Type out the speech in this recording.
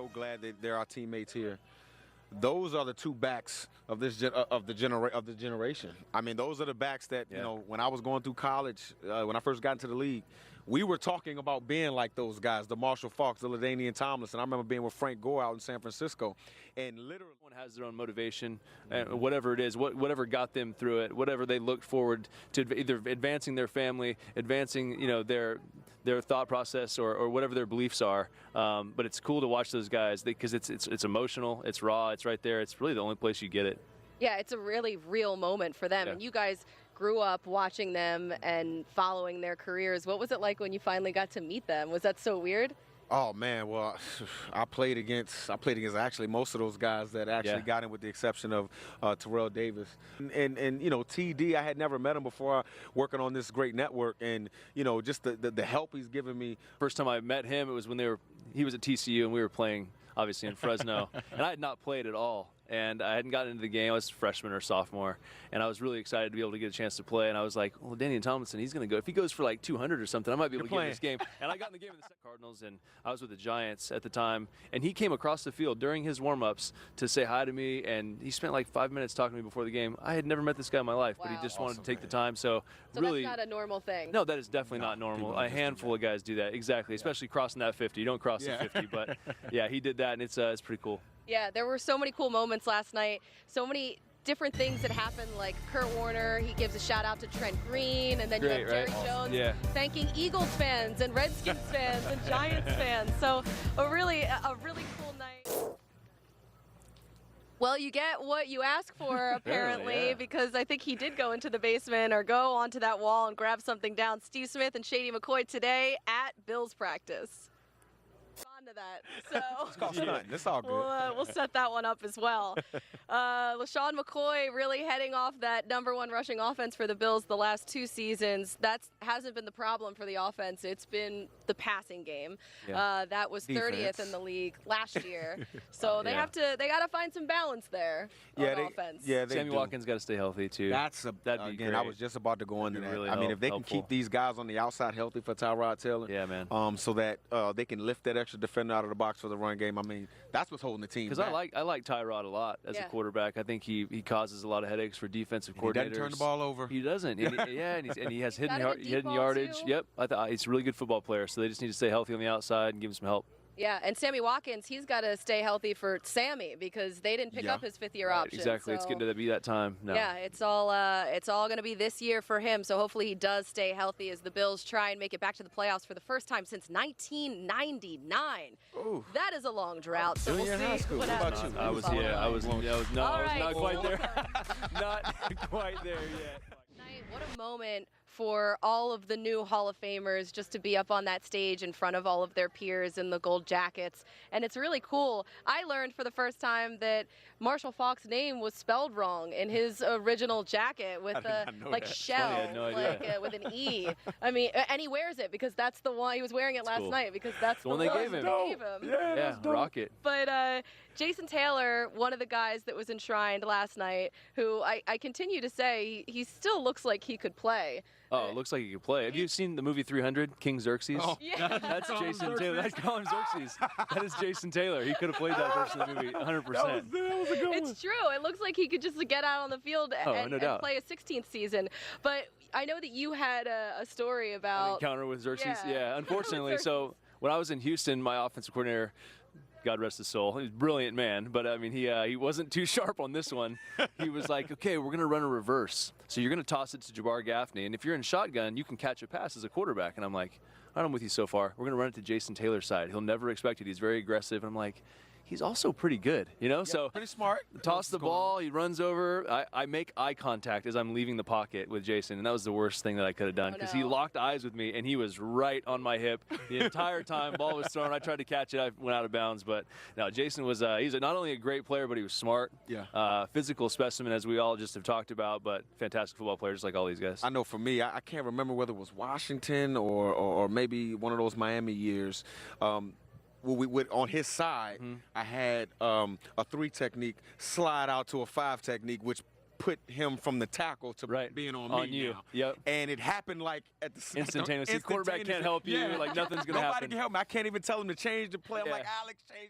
so glad that they're our teammates here. Those are the two backs of the generation. I mean, those are the backs that you know. When I was going through college, when I first got into the league, we were talking about being like those guys, the Marshall Faulks, the LaDainian Tomlinson. I remember being with Frank Gore out in San Francisco, and literally, everyone has their own motivation, whatever it is, whatever got them through it, whatever they looked forward to, either advancing their family, advancing their thought process, or whatever their beliefs are. But it's cool to watch those guys because it's emotional, it's raw, it's right there. It's really the only place you get it. Yeah, it's a really real moment for them. And you guys grew up watching them and following their careers. What was it like when you finally got to meet them? Was that so weird? Oh man, well, I played against actually most of those guys that actually got in, with the exception of Terrell Davis. And TD, I had never met him before working on this great network, and just the help he's given me. First time I met him, it was when he was at TCU and we were playing obviously in Fresno, and I had not played at all. And I hadn't gotten into the game. I was a freshman or sophomore, and I was really excited to be able to get a chance to play. And I was like, well, Danny Tomlinson, he's going to go. If he goes for like 200 or something, I might be able to get in this game. And I got in the game with the Cardinals, and I was with the Giants at the time. And he came across the field during his warm-ups to say hi to me, and he spent like 5 minutes talking to me before the game. I had never met this guy in my life, but he just wanted to take the time. So really, that's not a normal thing. No, that is definitely not normal. A handful of guys do that, exactly, especially crossing that 50. You don't cross the 50, but yeah, he did that, and it's pretty cool. Yeah, there were so many cool moments last night. So many different things that happened, like Kurt Warner, he gives a shout out to Trent Green, and then you have Jerry Jones thanking Eagles fans and Redskins fans and Giants fans. So a really cool night. Well, you get what you ask for, apparently, because I think he did go into the basement or go onto that wall and grab something down. Steve Smith and Shady McCoy today at Bills practice. On to that. So it's called stunting. It's all good. We'll set that one up as well. LaShawn McCoy really heading off that #1 rushing offense for the Bills the last 2 seasons. That hasn't been the problem for the offense. It's been the passing game. That was 30th in the league last year. So they got to find some balance there on offense. Sammy Watkins got to stay healthy too. That'd be great. I was just about to go into that. Really if they can keep these guys on the outside healthy for Tyrod Taylor, so that they can lift that extra defender out of the box for the run game. I mean, that's what's holding the team back. Because I like Tyrod a lot as a quarterback. I think he causes a lot of headaches for defensive coordinators. He doesn't turn the ball over. He doesn't. and he has hidden yardage. Too. Yep. He's a really good football player. So they just need to stay healthy on the outside and give him some help. Yeah, and Sammy Watkins, he's got to stay healthy for Sammy because they didn't pick up his 5th-year option. Exactly. So, it's getting to be that time. No. Yeah, it's all going to be this year for him. So hopefully he does stay healthy as the Bills try and make it back to the playoffs for the first time since 1999. Ooh. That is a long drought. So we'll see what happens. about you. I was not quite there. Not quite there yet. What a moment for all of the new Hall of Famers just to be up on that stage in front of all of their peers in the gold jackets. And it's really cool. I learned for the first time that Marshall Faulk's name was spelled wrong in his original jacket with a shell, with an E. I mean, and he wears it because that's the one he was wearing it last night because that's the one they gave him. Yeah, rocket. But Jason Taylor, one of the guys that was enshrined last night, who I continue to say he still looks like he could play. Oh, it looks like he could play. Have you seen the movie 300, King Xerxes? Oh, yeah. That's Jason Taylor. That's Colin Xerxes. That is Jason Taylor. He could have played that person in the movie 100%. That was a good one. It's true. It looks like he could just get out on the field and play a 16th season. But I know that you had a story about... An encounter with Xerxes? Yeah, unfortunately. So when I was in Houston, my offensive coordinator... God rest his soul. He's a brilliant man, but I mean, he wasn't too sharp on this one. He was like, okay, we're going to run a reverse. So you're going to toss it to Jabbar Gaffney, and if you're in shotgun, you can catch a pass as a quarterback. And I'm like, all right, I'm with you so far. We're going to run it to Jason Taylor's side. He'll never expect it. He's very aggressive. And I'm like, he's also pretty good, so pretty smart. Toss the ball, he runs over. I make eye contact as I'm leaving the pocket with Jason, and that was the worst thing that I could have done because he locked eyes with me, and he was right on my hip the entire time. Ball was thrown. I tried to catch it. I went out of bounds, but no, Jason was he's not only a great player, but he was smart. Physical specimen, as we all just have talked about, but fantastic football player, just like all these guys. I know for me, I can't remember whether it was Washington or maybe one of those Miami years. On his side, I had a 3 technique slide out to a 5 technique, which put him from the tackle to being on me. You. Now. Yep. And it happened like at the instantaneously. Quarterback can't help you. Like nothing's gonna happen. Nobody can help me. I can't even tell him to change the play. I'm like, Alex, change.